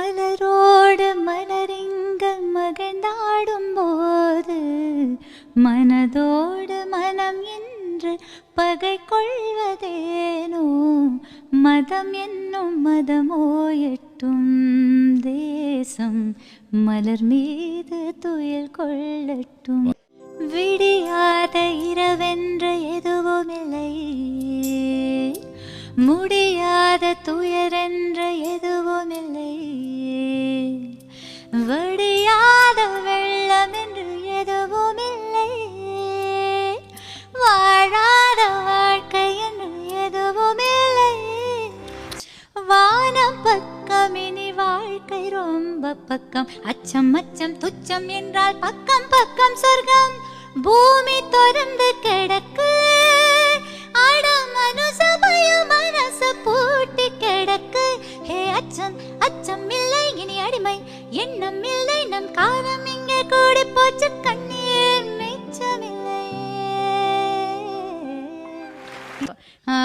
மலரோடு மலரிங்க மகிழ்ந்தாடும் போது மனதோடு மனம் என்று பகை கொள்வதேனோ மதம் என்னும் மதமோ எட்டும் தேசம் மலர் மீது துயில் கொள்ளட்டும். விடியாத இரவென்ற எதுவுமில்லை, முடியாத துயரென்ற எதுவுமில்லை, வடியாத வெள்ளம் என்று எதுவுமில்லை, வாழாத வாழ்க்கை என்று எதுவுமில்லை. வானம் பக்கம் இனி வாழ்க்கை ரொம்ப பக்கம், அச்சம் அச்சம் துச்சம் என்றால் பக்கம் பக்கம் சொர்க்கம். பூமி தொடர்ந்து கிடக்கு அட மனுசபயம் மனசு பூட்டி கிடக்கு. ஹே அச்சம் அச்சம் இல்லை இனி அடிமை எண்ணம் இல்லை, நம் காலம் இங்கே கூடி போச்சு கண்ணீர் மிச்சமில்லை. ஆ